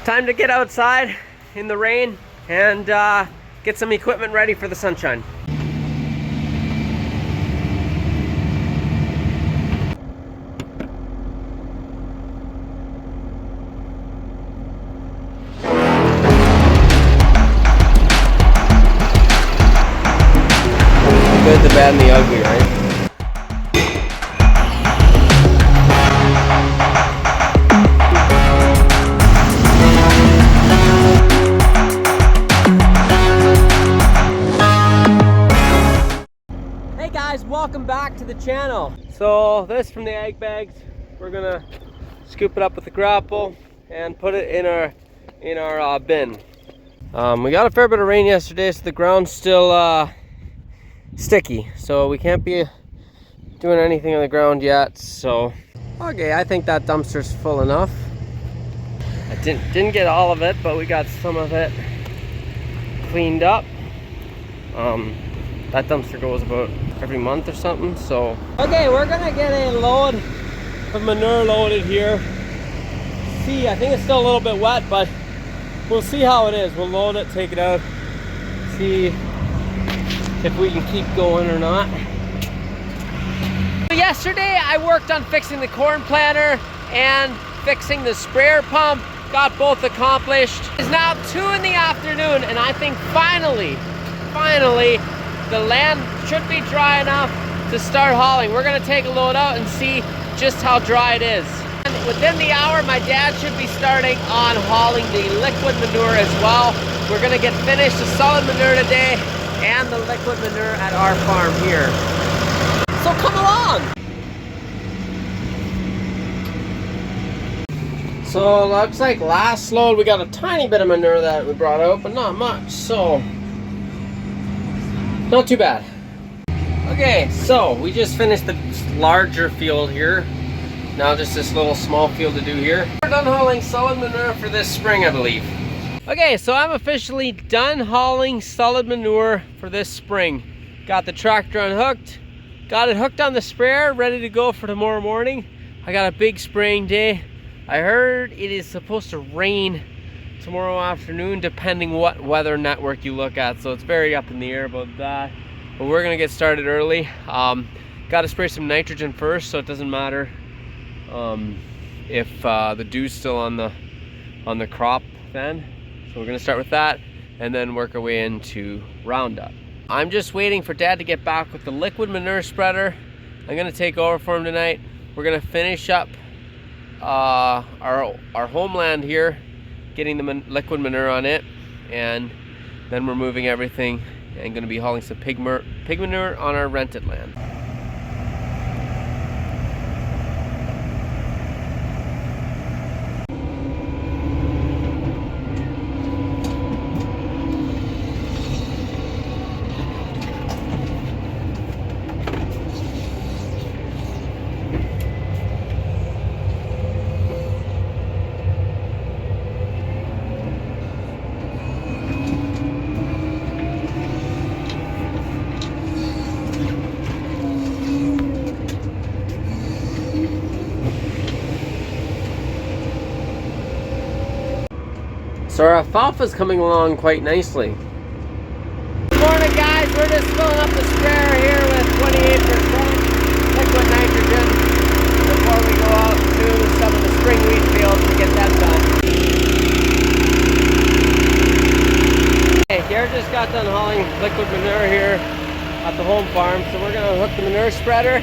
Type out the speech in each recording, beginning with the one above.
Time to get outside in the rain and get some equipment ready for the sunshine. The good, the bad, and the ugly, right? Welcome back to the channel. So this from the ag bags, we're gonna scoop it up with the grapple and put it in our bin. We got a fair bit of rain yesterday, so the ground's still sticky, so we can't be doing anything on the ground yet. So okay, I think that dumpster's full enough. I didn't get all of it, but we got some of it cleaned up. That dumpster goes about every month or something, so. Okay, we're gonna get a load of manure loaded here. See, I think it's still a little bit wet, but we'll see how it is. We'll load it, take it out, see if we can keep going or not. Yesterday, I worked on fixing the corn planter and fixing the sprayer pump. Got both accomplished. It's now 2 in the afternoon, and I think finally, the land should be dry enough to start hauling. We're gonna take a load out and see just how dry it is. And within the hour, my dad should be starting on hauling the liquid manure as well. We're gonna get finished the solid manure today and the liquid manure at our farm here. So come along! So looks like last load we got a tiny bit of manure that we brought out, but not much, so not too bad. Okay, so we just finished the larger field here. Now just this little small field to do here. We're done hauling solid manure for this spring, I believe. Okay, so I'm officially done hauling solid manure for this spring. Got the tractor unhooked, got it hooked on the sprayer, ready to go for tomorrow morning. I got a big spraying day. I heard it is supposed to rain tomorrow afternoon, depending what weather network you look at, so it's very up in the air about that. But we're gonna get started early. Got to spray some nitrogen first, so it doesn't matter if the dew's still on the crop then. So we're gonna start with that and then work our way into Roundup. I'm just waiting for Dad to get back with the liquid manure spreader. I'm gonna take over for him tonight. We're gonna finish up our homeland here, getting the liquid manure on it, and then we're moving everything and going to be hauling some pig manure on our rented land. So our alfalfa's coming along quite nicely. Good morning, guys. We're just filling up the sprayer here with 28% liquid nitrogen before we go out to some of the spring wheat fields to get that done. Okay, Garrett just got done hauling liquid manure here at the home farm, so we're gonna hook the manure spreader,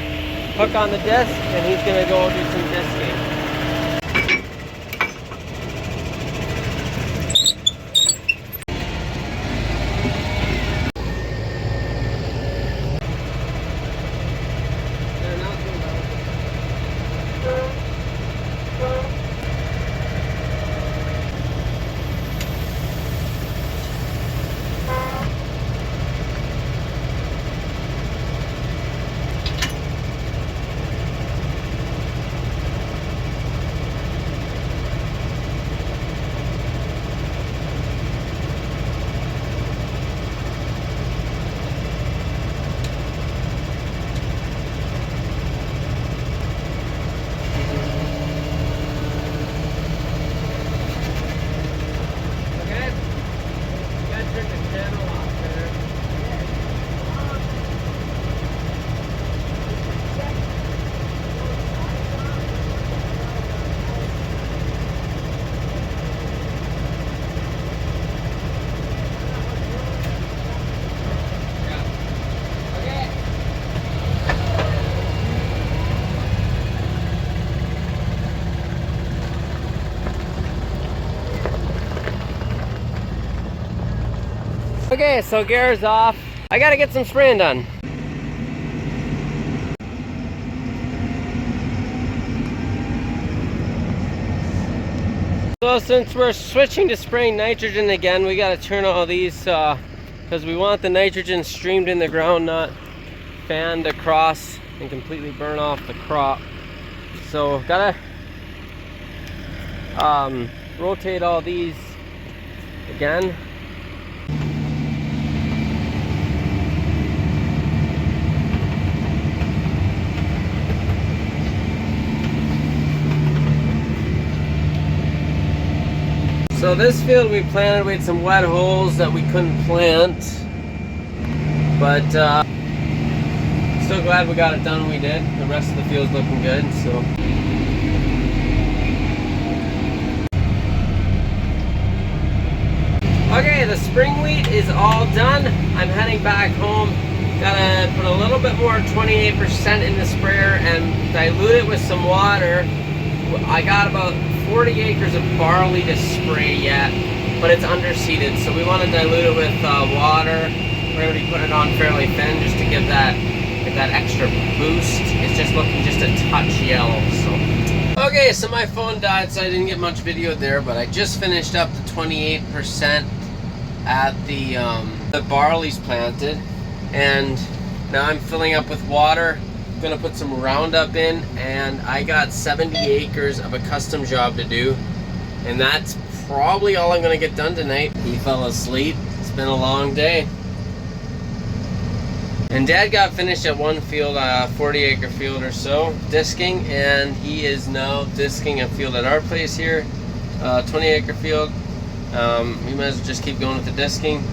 hook on the disc, and he's gonna go do some disking. Okay, so gear's off. I gotta get some spraying done. So since we're switching to spraying nitrogen again, we gotta turn all these because we want the nitrogen streamed in the ground, not fanned across and completely burn off the crop. So gotta rotate all these again. So this field we planted with some wet holes that we couldn't plant, but still glad we got it done when we did. The rest of the field's looking good, so. Okay, the spring wheat is all done. I'm heading back home. Gotta put a little bit more, 28% in the sprayer, and dilute it with some water. I got about 40 acres of barley to spray yet, but it's underseeded, so we want to dilute it with water. We're going to be putting it on fairly thin just to give that extra boost. It's just looking just a touch yellow. So okay, so my phone died, so I didn't get much video there, but I just finished up the 28% at the barley's planted, and now I'm filling up with water. Gonna put some Roundup in, and I got 70 acres of a custom job to do, and that's probably all I'm gonna get done tonight. He fell asleep. It's been a long day. And Dad got finished at one field, 40 acre field or so, disking, and he is now disking a field at our place here, 20 acre field. We might as well just keep going with the disking.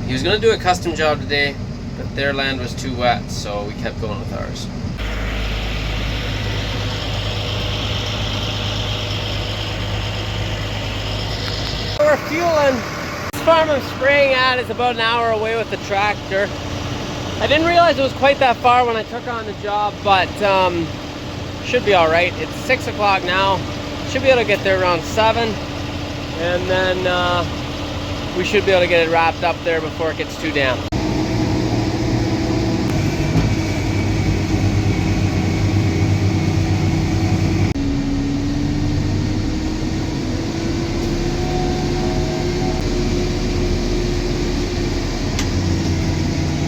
He was gonna do a custom job today, but their land was too wet, so we kept going with ours. We're fueling. This farm I'm spraying at is about an hour away with the tractor. I didn't realize it was quite that far when I took on the job, but should be all right. It's 6 o'clock now. Should be able to get there around 7, and then we should be able to get it wrapped up there before it gets too damp.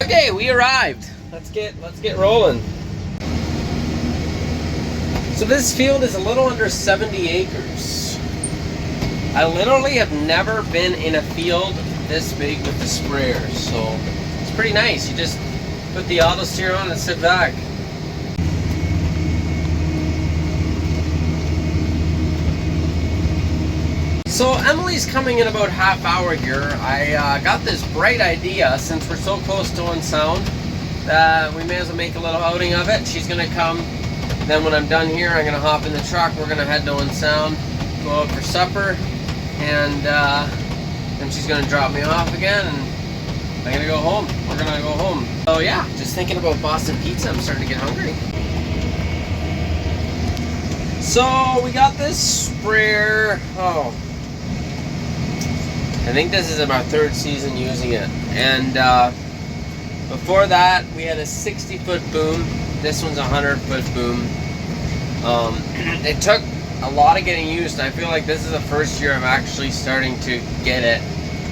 Okay, we arrived. Let's get rolling. So this field is a little under 70 acres. I literally have never been in a field this big with the sprayer, so it's pretty nice. You just put the auto steer on and sit back. So Emily's coming in about half hour here. I got this bright idea, since we're so close to Owen Sound, that we may as well make a little outing of it. She's gonna come, then when I'm done here, I'm gonna hop in the truck. We're gonna head to Owen Sound, go out for supper, and then she's gonna drop me off again, and I'm gonna go home. We're gonna go home. So yeah, just thinking about Boston pizza. I'm starting to get hungry. So we got this sprayer. I think this is our third season using it, and before that we had a 60-foot boom. This one's a 100-foot boom. It took a lot of getting used. I feel like this is the first year I'm actually starting to get it,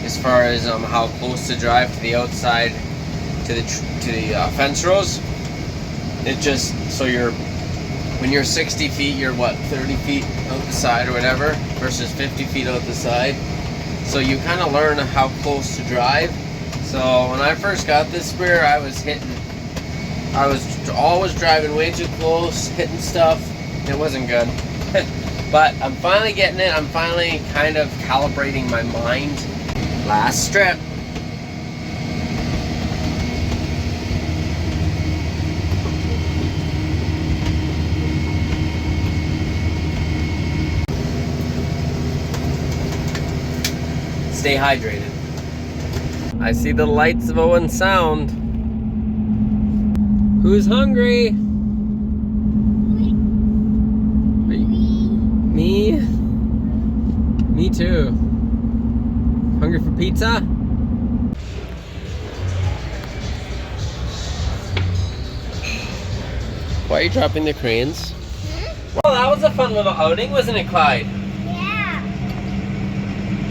as far as how close to drive to the outside, to the fence rows. It just, so when you're 60 feet, you're what, 30 feet out the side or whatever, versus 50 feet out the side. So you kind of learn how close to drive. So when I first got this sprayer, I was always driving way too close, hitting stuff. It wasn't good. But I'm finally getting it. I'm finally kind of calibrating my mind. Last strip. Stay hydrated. I see the lights of Owen Sound. Who's hungry? Me? Me too. Hungry for pizza? Why are you dropping the cranes? Well, that was a fun little outing, wasn't it, Clyde? Yeah.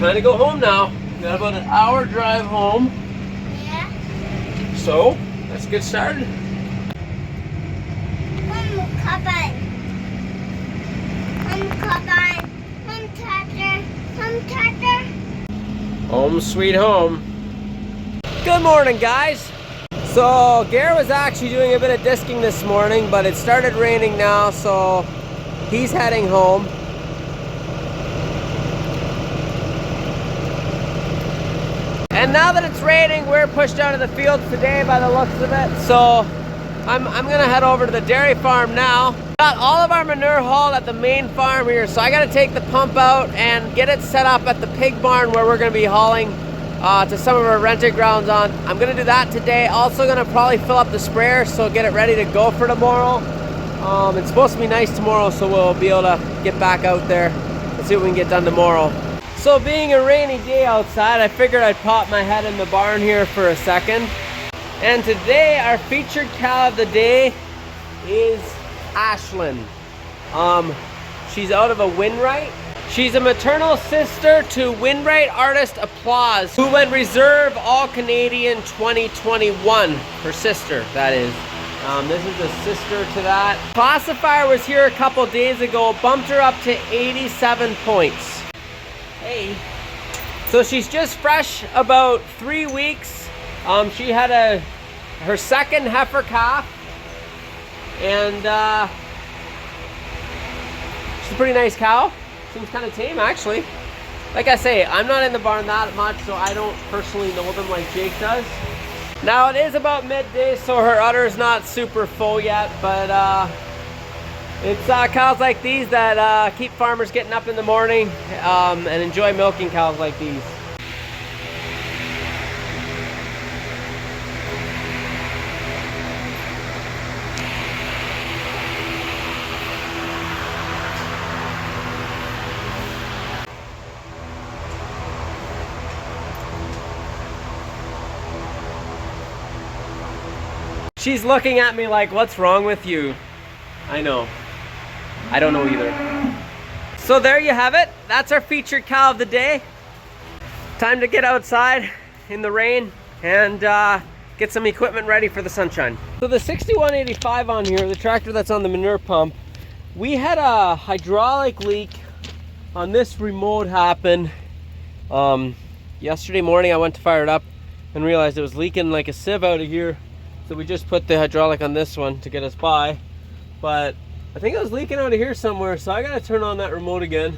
Time to go home now. We got about an hour drive home. Yeah. So, let's get started. Home sweet home. Good morning, guys. So Gare was actually doing a bit of disking this morning, but it started raining now, so he's heading home. And now that it's raining, we're pushed out of the fields today by the looks of it. So I'm gonna head over to the dairy farm now. Got all of our manure hauled at the main farm here, so I gotta take the pump out and get it set up at the pig barn where we're gonna be hauling to some of our rented grounds on. I'm gonna do that today. Also gonna probably fill up the sprayer, so get it ready to go for tomorrow. It's supposed to be nice tomorrow, so we'll be able to get back out there and see what we can get done tomorrow. So being a rainy day outside, I figured I'd pop my head in the barn here for a second. And today our featured cow of the day is Ashlyn. She's out of a Winwright. She's a maternal sister to Winwright Artist Applause, who went reserve All-Canadian 2021. Her sister, that is. This is a sister to that. Classifier was here a couple days ago, bumped her up to 87 points. Hey. So she's just fresh about 3 weeks. She had her second heifer calf, and she's a pretty nice cow. Seems kind of tame, actually. Like I say, I'm not in the barn that much, so I don't personally know them like Jake does. Now it is about midday, so her udder is not super full yet, but it's cows like these that keep farmers getting up in the morning and enjoy milking cows like these. She's looking at me like, what's wrong with you? I know. I don't know either. So there you have it. That's our featured cow of the day. Time to get outside in the rain and get some equipment ready for the sunshine. So the 6185 on here, the tractor that's on the manure pump, we had a hydraulic leak on this remote happen. Yesterday morning I went to fire it up and realized it was leaking like a sieve out of here. So we just put the hydraulic on this one to get us by. But I think it was leaking out of here somewhere, so I gotta turn on that remote again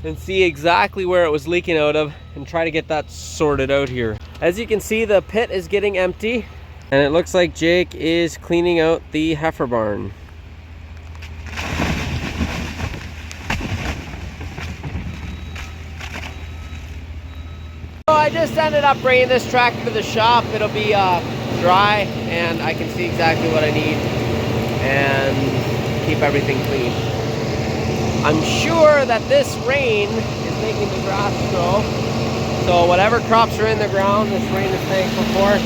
and see exactly where it was leaking out of and try to get that sorted out here. As you can see, the pit is getting empty and it looks like Jake is cleaning out the heifer barn. So I just ended up bringing this tractor to the shop. It'll be dry and I can see exactly what I need and keep everything clean. I'm sure that this rain is making the grass grow, so whatever crops are in the ground, this rain is thankful for.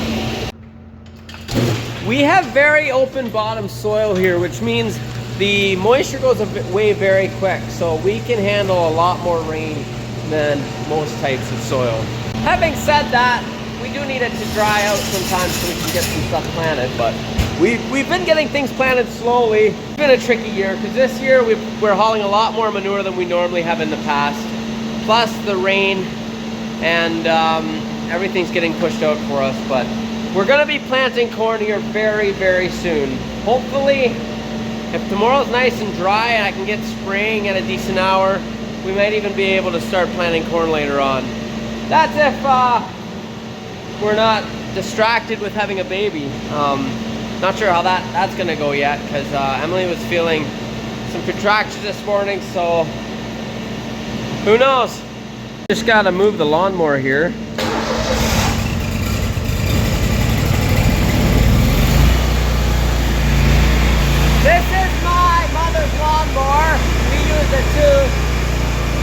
We have very open bottom soil here, which means the moisture goes away very quick, so we can handle a lot more rain than most types of soil. Having said that, we do need it to dry out sometimes so we can get some stuff planted, but we've been getting things planted slowly. It's been a tricky year because this year we're hauling a lot more manure than we normally have in the past, plus the rain, and everything's getting pushed out for us. But we're going to be planting corn here very, very soon. Hopefully, if tomorrow's nice and dry and I can get spraying at a decent hour, we might even be able to start planting corn later on. That's if we're not distracted with having a baby. Not sure how that's gonna go yet, because Emily was feeling some contractions this morning, so who knows? Just gotta move the lawnmower here. This is my mother's lawnmower. We use it too,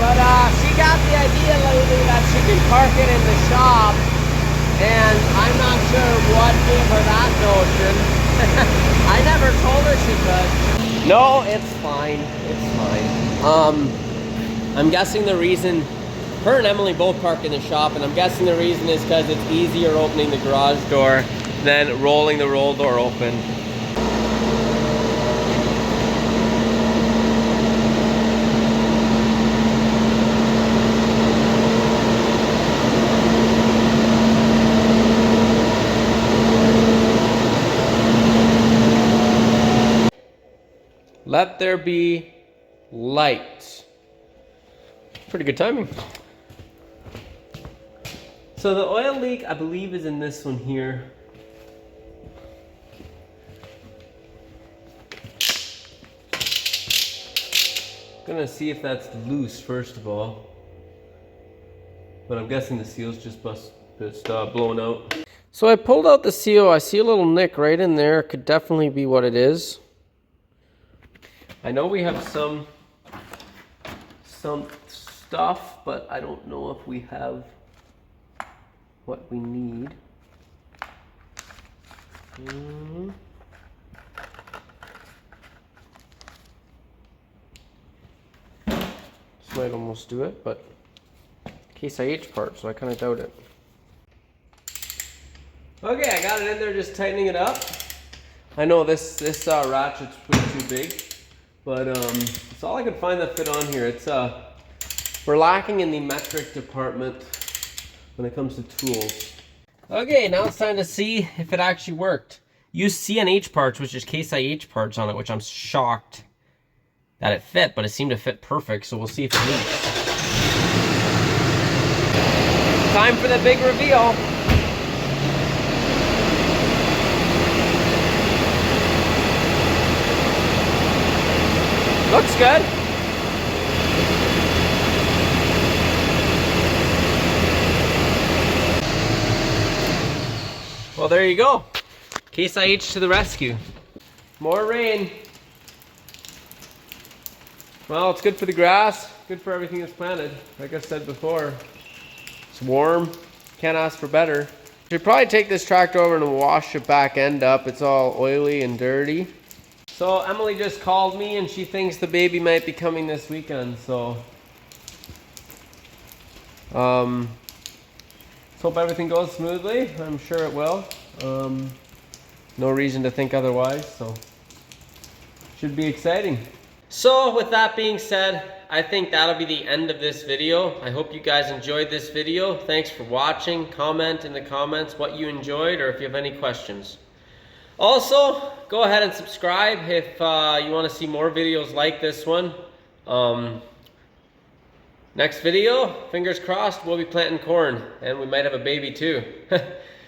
but she got the idea lately that she can park it in the shop. And I'm not sure what gave her that notion. I never never told her she could. No, it's fine. It's fine. I'm guessing the reason, her and Emily both park in the shop, and I'm guessing the reason is because it's easier opening the garage door than rolling the roll door open. Let there be light. Pretty good timing. So the oil leak, I believe, is in this one here. Gonna see if that's loose first of all. But I'm guessing the seal's just blown out. So I pulled out the seal. I see a little nick right in there. It could definitely be what it is. I know we have some stuff, but I don't know if we have what we need. This might almost do it, but Case IH part, so I kind of doubt it. Okay, I got it in there, just tightening it up. I know this ratchet's pretty too big, but it's all I could find that fit on here. It's we're lacking in the metric department when it comes to tools. Okay, now it's time to see if it actually worked. Use CNH parts, which is Case IH parts on it, which I'm shocked that it fit, but it seemed to fit perfect, so we'll see if it leaks. Time for the big reveal. Looks good. Well, there you go. Case IH to the rescue. More rain. Well, it's good for the grass, good for everything that's planted. Like I said before, it's warm, can't ask for better. Should probably take this tractor over and wash the back end up. It's all oily and dirty. So Emily just called me and she thinks the baby might be coming this weekend, so let's hope everything goes smoothly. I'm sure it will. No reason to think otherwise, so should be exciting. So with that being said, I think that'll be the end of this video. I hope you guys enjoyed this video. Thanks for watching. Comment in the comments what you enjoyed or if you have any questions. Also, go ahead and subscribe if you want to see more videos like this one. Next video, fingers crossed, we'll be planting corn and we might have a baby too.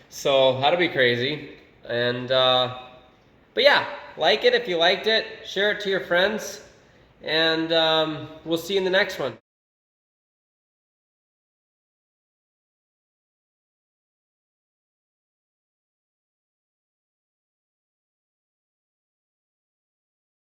So that'll be crazy. And but yeah, like it if you liked it, share it to your friends, and we'll see you in the next one.